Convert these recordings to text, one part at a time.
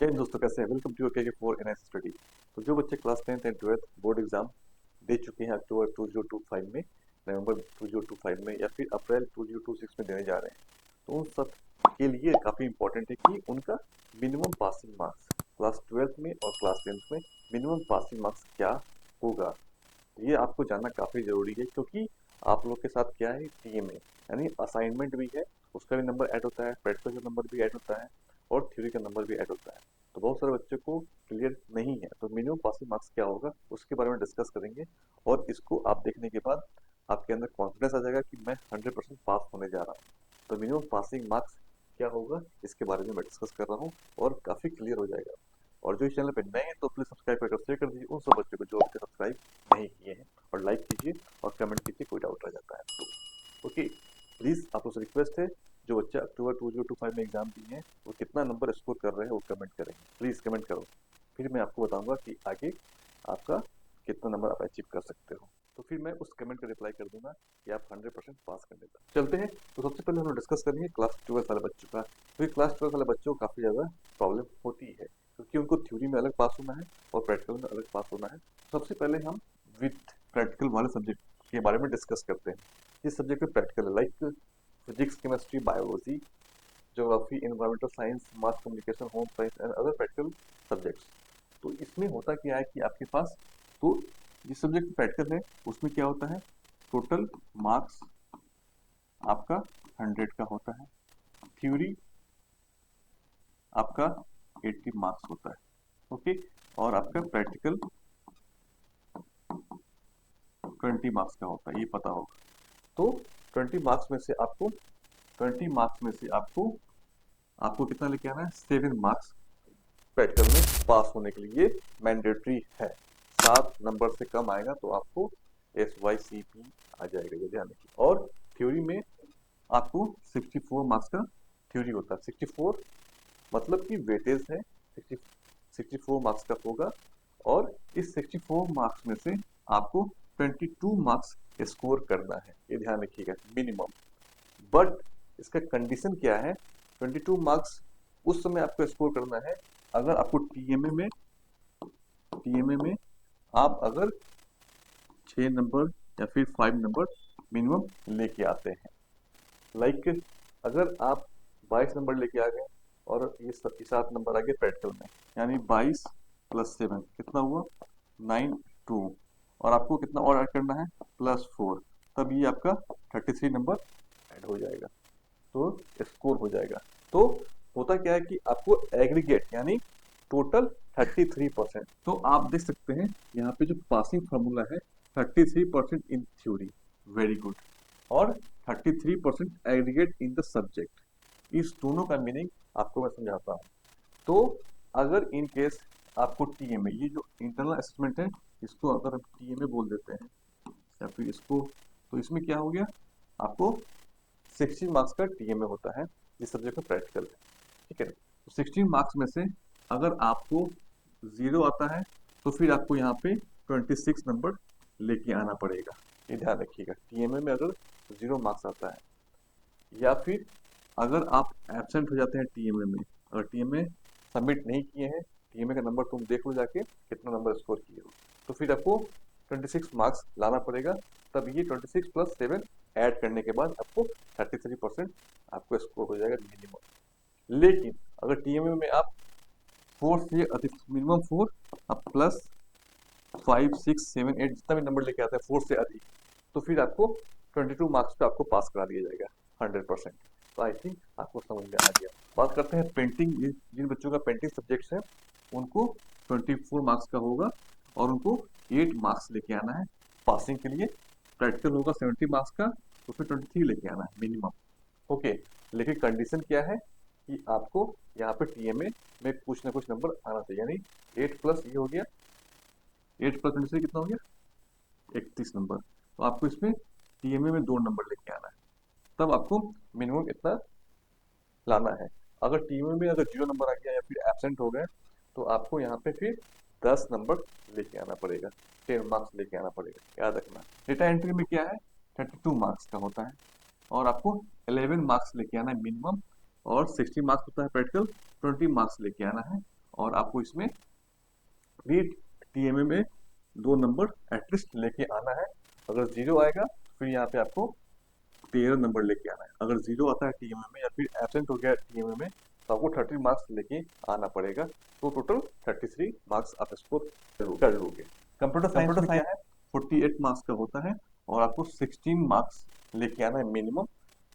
जय हिंद दोस्तों, कैसे हैं? Welcome to K four N study. तो जो बच्चे class 10th and 12th board exam दे चुके हैं अक्टूबर 2025 में, नवंबर 2025 में या फिर अप्रैल 2026 में देने जा रहे हैं, तो उन सब के लिए काफ़ी इंपॉर्टेंट है कि उनका minimum passing marks class 12th में और क्लास 10th में मिनिमम पासिंग मार्क्स क्या होगा, ये आपको जानना काफ़ी ज़रूरी है। क्योंकि आप लोग के साथ क्या है, टीएमए यानी असाइनमेंट भी है, उसका भी नंबर ऐड होता है, प्रैक्टिकल का नंबर भी ऐड होता है और थ्योरी का नंबर भी ऐड होता है। तो बहुत सारे बच्चों को क्लियर नहीं है, तो मिनिमम पासिंग मार्क्स क्या होगा उसके बारे में डिस्कस करेंगे। और इसको आप देखने के बाद आपके अंदर कॉन्फिडेंस आ जाएगा कि मैं 100% पास होने जा रहा हूँ। तो मिनिमम पासिंग मार्क्स क्या होगा इसके बारे में मैं डिस्कस कर रहा हूँ और काफ़ी क्लियर हो जाएगा। और जो इस चैनल पर नए हैं तो प्लीज़ सब्सक्राइब कर शेयर कर दीजिए उन सब बच्चों को जो अभी तक सब्सक्राइब नहीं किए हैं, और लाइक कीजिए और कमेंट कीजिए कोई डाउट रह जाता है तो। ओके, प्लीज़ आप लोग से रिक्वेस्ट है, जो बच्चा अक्टूबर 2025 में एग्जाम दिए हैं वो कितना नंबर स्कोर कर रहे हैं वो कमेंट करें, प्लीज़ कमेंट करो। फिर मैं आपको बताऊंगा कि आगे आपका कितना नंबर आप अचीव कर सकते हो। तो फिर मैं उस कमेंट का रिप्लाई कर दूंगा कि आप 100% पास कर लेते चलते हैं। तो सबसे पहले हम लोग डिस्कस करेंगे क्लास 12 वाले बच्चों का। क्योंकि क्लास 12 वाले बच्चों को काफ़ी ज़्यादा प्रॉब्लम होती है, क्योंकि उनको थ्योरी में अलग पास होना है और प्रैक्टिकल में अलग पास होना है। सबसे पहले हम विथ प्रैक्टिकल वाले सब्जेक्ट के बारे में डिस्कस करते हैं। इस सब्जेक्ट में प्रैक्टिकल है like physics, chemistry, biology, geography, environmental science, mass communication, home science and other practical subjects. तो इसमें होता क्या है कि आपके पास तो जिस सब्जेक्ट प्रैक्टिकल है उसमें क्या होता है, टोटल मार्क्स आपका 100 का होता है, थ्योरी आपका 80 मार्क्स होता है। ओके, और आपका प्रैक्टिकल 20 मार्क्स का होता है, ये पता होगा। तो 20 मार्क्स में से आपको 20 मार्क्स में से आपको आपको कितना लेके आना है, 7 मार्क्स प्रैक्टिकल में पास होने के लिए मैंडेटरी है। 7 नंबर से कम आएगा तो आपको SYCP आ जाएगा, ये ध्यान रखिए। और थ्योरी में आपको 64 मार्क्स का थ्योरी होता है। 64 मतलब कि वेटेज है, 64 मार्क्स का होगा। और इस 64 मार्क्स में से आपको 22 मार्क्स स्कोर करना है, ये ध्यान रखिएगा, मिनिमम। बट इसका कंडीशन क्या है, 22 मार्क्स उस समय आपको स्कोर करना है अगर आपको टीएमए में आप अगर 6 नंबर या फिर 5 नंबर मिनिमम लेके आते हैं। लाइक अगर आप 22 नंबर लेके आ गए और ये 7 नंबर आ गए प्रैक्टिकल में, यानी 22 + 7 कितना हुआ, 92। और आपको कितना और ऐड करना है, +4, तब ये आपका 33 नंबर ऐड हो जाएगा, तो स्कोर हो जाएगा। तो होता क्या है कि आपको एग्रीगेट यानी टोटल 33%। तो आप देख सकते हैं यहाँ पे जो पासिंग फार्मूला है, 33% इन थ्योरी, वेरी गुड, और 33% एग्रीगेट इन द सब्जेक्ट। इस दोनों का मीनिंग आपको मैं समझाता हूँ। तो अगर इन केस आपको टीएमए, ये जो इंटरनल असेसमेंट है इसको अगर हम टीएमए बोल देते हैं या फिर इसको, तो इसमें क्या हो गया, आपको 16 मार्क्स का टीएमए होता है जिस सब्जेक्ट में प्रैक्टिकल है, ठीक है। तो 16 मार्क्स में से अगर आपको 0 आता है तो फिर आपको यहाँ पे 26 नंबर लेके आना पड़ेगा, ये ध्यान रखिएगा। टीएमए में अगर 0 मार्क्स आता है या फिर अगर आप एब्सेंट हो जाते हैं टीएमए में, अगर टीएमए सबमिट नहीं किए हैं, टीएमए का नंबर तुम देख लो जाके कितना नंबर स्कोर किए हो, तो फिर आपको 26 मार्क्स लाना पड़ेगा। तब ये 26 + 7 ऐड करने के बाद आपको 33% आपको स्कोर हो जाएगा मिनिमम। लेकिन अगर टीएमए में आप 4 से अधिक, मिनिमम 4 अब +5 6 7 8 जितना भी नंबर लेके आता है 4 से अधिक, तो फिर आपको 22 मार्क्स पे आपको पास करा दिया जाएगा 100%। तो आई थिंक आपको समझ में आ गया। बात करते हैं पेंटिंग, जिन बच्चों का पेंटिंग सब्जेक्ट्स है उनको 24 मार्क्स का होगा और उनको 8 मार्क्स लेके आना है पासिंग के लिए। प्रैक्टिकल होगा 70 मार्क्स का, तो फिर 23 लेके आना है मिनिमम। ओके, लेकिन कंडीशन क्या है कि आपको यहाँ पे टीएमए में कुछ ना कुछ नंबर आना चाहिए, यानी 8 प्लस ये हो गया, 8 + 23 कितना हो गया, 31 नंबर। तो आपको इसमें टीएमए में 2 नंबर लेके आना है, तब आपको मिनिमम इतना लाना है। अगर टीएमए में अगर 0 नंबर आ गया या फिर एबसेंट हो गए तो आपको यहाँ पे फिर 10 नंबर लेके आना पड़ेगा, 10 मार्क्स लेके आना पड़ेगा, याद रखना। डेटा एंट्री में क्या है, 32 मार्क्स का होता है और आपको 11 मार्क्स लेके आना है मिनिमम, और 60 मार्क्स होता है प्रैक्टिकल, 20 मार्क्स लेके आना है और आपको इसमें भी टीएमए में 2 नंबर एटलीस्ट लेके आना है। अगर 0 आएगा फिर यहाँ पे आपको 13 नंबर लेके आना है। अगर 0 आता है टीएमए में या फिर एब्सेंट हो गया टीएमए में तो आपको 30 मार्क्स लेके आना पड़ेगा। तो टोटल 33 मार्क्स आप स्कोर कर लोगे। कंप्यूटर साइंस में क्या है, 48 मार्क्स का होता है और आपको 16 मार्क्स लेके आना है मिनिमम,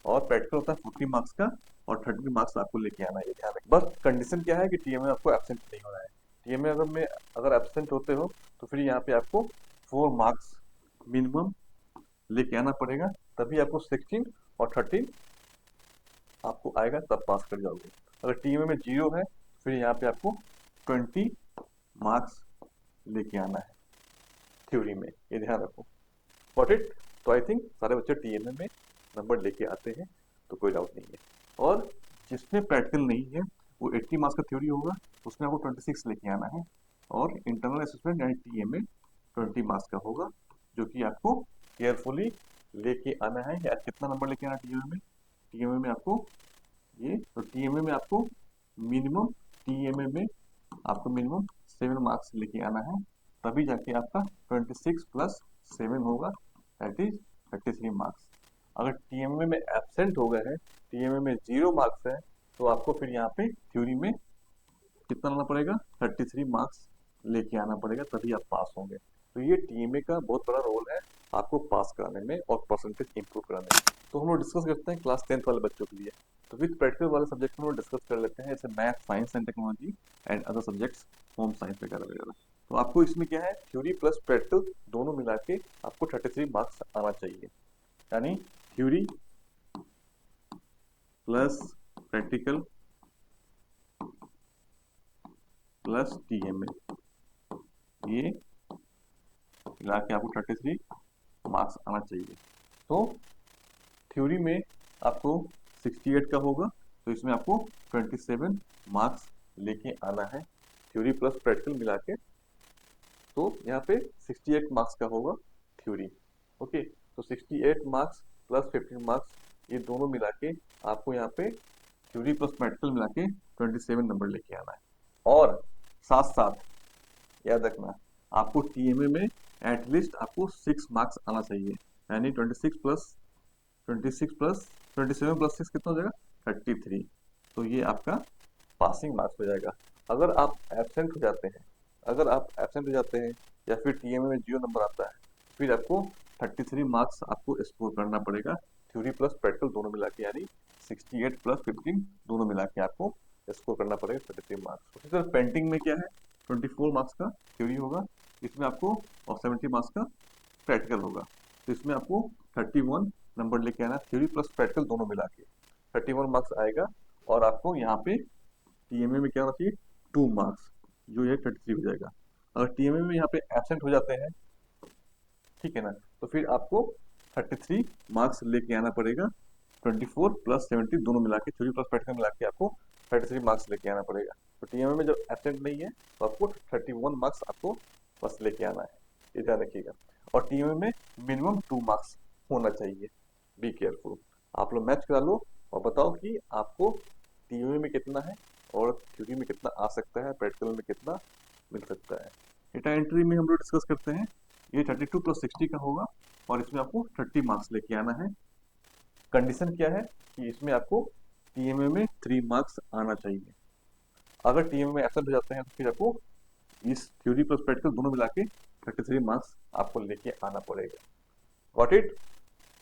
और प्रैक्टिकल होता है 40 मार्क्स का और 30 मार्क्स आपको लेके आना है। ये ध्यान रखें। बस कंडीशन क्या है कि टीएमए आपको एब्सेंट नहीं होना है। टीएमए अगर एब्सेंट होते हो तो फिर यहाँ पे आपको 4 मार्क्स मिनिमम लेके आना पड़ेगा, तभी आपको 16 और 13 आपको आएगा, तब पास कर जाओगे। अगर टीएमए में 0 है फिर यहाँ पे आपको 20 मार्क्स लेके आना है थ्योरी में, ये ध्यान रखो। Got it? तो आई थिंक सारे बच्चे टीएमए में नंबर लेके आते हैं, तो कोई डाउट नहीं है। और जिसमें प्रैक्टिकल नहीं है वो 80 मार्क्स का थ्योरी होगा, उसमें आपको 26 लेके आना है, और इंटरनल असेसमेंट यानी टीएमए 20 मार्क्स का होगा, जो कि आपको केयरफुली लेके आना है। यार कितना नंबर लेके आना टीएमए में? टीएमए में आपको ये, तो टीएमए में आपको मिनिमम, टीएमए में आपको मिनिमम 7 मार्क्स लेके आना है, तभी जाके आपका 26 प्लस 7 होगा, दैट इज 33 मार्क्स। अगर टीएमए में एब्सेंट हो गए हैं, टीएमए में 0 मार्क्स है, तो आपको फिर यहाँ पे थ्योरी में कितना लाना पड़ेगा? 33 मार्क्स लेके आना पड़ेगा, तभी आप पास होंगे। तो ये टीएमए का बहुत बड़ा रोल है आपको पास कराने में और परसेंटेज इंप्रूव कराने में। तो हम लोग डिस्कस करते हैं क्लास 10th वाले बच्चों के लिए। तो विद प्रैक्टिकल वाले सब्जेक्ट में हम लोग डिस्कस कर लेते हैं, जैसे math, science and technology and other subjects, home science वगैरह वगैरह। तो आपको इसमें क्या है, थ्योरी प्लस प्रैक्टिकल दोनों मिला के आपको 33 मार्क्स आना चाहिए। यानी theory plus practical plus TMA, ये मिला के आपको 33 मार्क्स आना चाहिए। तो थ्योरी में आपको 68 का होगा, तो इसमें आपको 27 मार्क्स लेके आना है, थ्योरी प्लस प्रैक्टिकल मिला के। तो यहाँ पे 68 मार्क्स का होगा थ्योरी। ओके, तो 68 मार्क्स प्लस 15 मार्क्स, ये दोनों मिला के आपको यहाँ पे थ्योरी प्लस प्रैक्टिकल मिला के 27 नंबर लेके आना है। और साथ साथ याद रखना, आपको टीएमए में एटलीस्ट आपको 6 मार्क्स आना चाहिए, यानी 26 प्लस 27 प्लस 6 कितना हो जाएगा? 33। तो ये आपका पासिंग मार्क्स हो जाएगा। अगर आप एब्सेंट हो जाते हैं या फिर टीएमए में 0 नंबर आता है, फिर आपको 33 मार्क्स आपको स्कोर करना पड़ेगा, थ्योरी प्लस प्रैक्टिकल दोनों मिला के, यानी 68 प्लस 15 दोनों मिला के आपको स्कोर करना पड़ेगा 33 मार्क्स। उसी तरह पेंटिंग में क्या है, 24 मार्क्स का थ्योरी होगा, इसमें आपको और 70 मार्क्स का प्रैक्टिकल होगा। तो इसमें आपको 31 नंबर लेके आना, थ्योरी प्लस प्रैक्टिकल दोनों मिला के 31 मार्क्स आएगा। और आपको यहाँ पे टीएमए में क्या होना चाहिए? 2 मार्क्स, जो ये 33 हो जाएगा। अगर टीएमए में यहाँ पे एब्सेंट हो जाते हैं, ठीक है ना, तो फिर आपको 33 मार्क्स लेके आना पड़ेगा, 24 प्लस 70 दोनों मिला के, थ्योरी प्लस प्रैक्टिकल मिला के आपको 33 मार्क्स लेके आना पड़ेगा। तो टीएमए में जब एब्सेंट नहीं है तो आपको 31 मार्क्स आपको बस लेके आना है, ये ध्यान रखिएगा। और टीएमए में मिनिमम 2 मार्क्स होना चाहिए, बी केयरफुल। आप लोग मैच करा लो और बताओ कि आपको टीएमए में कितना है और थ्योरी में कितना आ सकता है, प्रैक्टिकल में कितना मिल सकता है। डेटा एंट्री में हम लोग डिस्कस करते हैं, ये 32 प्लस 60 का होगा और इसमें आपको 30 मार्क्स लेके आना है। कंडीशन क्या है कि इसमें आपको टीएमए में 3 मार्क्स आना चाहिए। अगर टीएमए में एब्सेंट हो जाते हैं तो फिर आपको इस थ्योरी प्लस प्रैक्टिकल दोनों मिला के 33 मार्क्स आपको लेके आना पड़ेगा। Got it?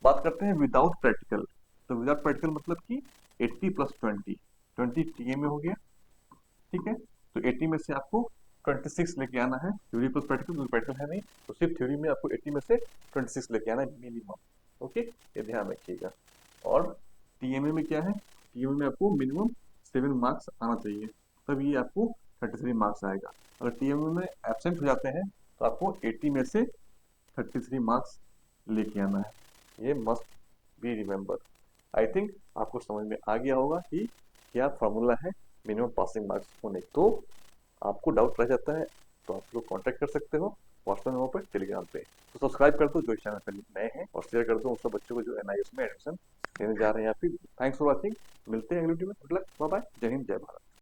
बात करते हैं विदाउट प्रैक्टिकल। तो विदाउट प्रैक्टिकल मतलब कि 80 प्लस 20 टीएमए हो गया, ठीक है। तो 80 में से आपको 26 लेके आना है, थ्योरी प्लस प्रैक्टिकल, प्रैक्टिकल है नहीं तो सिर्फ थ्योरी में आपको 80 में से 26 लेके आना है मिनिमम। ओके, ये ध्यान रखिएगा। और टीएमए में क्या है, टीएमए में आपको मिनिमम 7 मार्क्स आना चाहिए, तब ये आपको 33 मार्क्स आएगा। अगर टीएमए में एब्सेंट हो जाते हैं तो आपको 80 में से 33 मार्क्स लेके आना है, ये must be remember. I think आपको समझ में आ गया होगा कि क्या फॉर्मूला है मिनिमम पासिंग मार्क्स होने। तो आपको डाउट रह जाता है तो आप लोग कांटेक्ट कर सकते हो व्हाट्सएप नंबर पर, टेलीग्राम पे। तो सब्सक्राइब कर दो जो इस चैनल पर नए हैं, और शेयर कर दो उन सब बच्चों को जो एनआईएस में एडमिशन लेने जा रहे हैं। या फिर थैंक्स फॉर वॉचिंग, मिलते हैं अगली वीडियो में। गुड लक, बाय बाय, जय हिंद, जय भारत।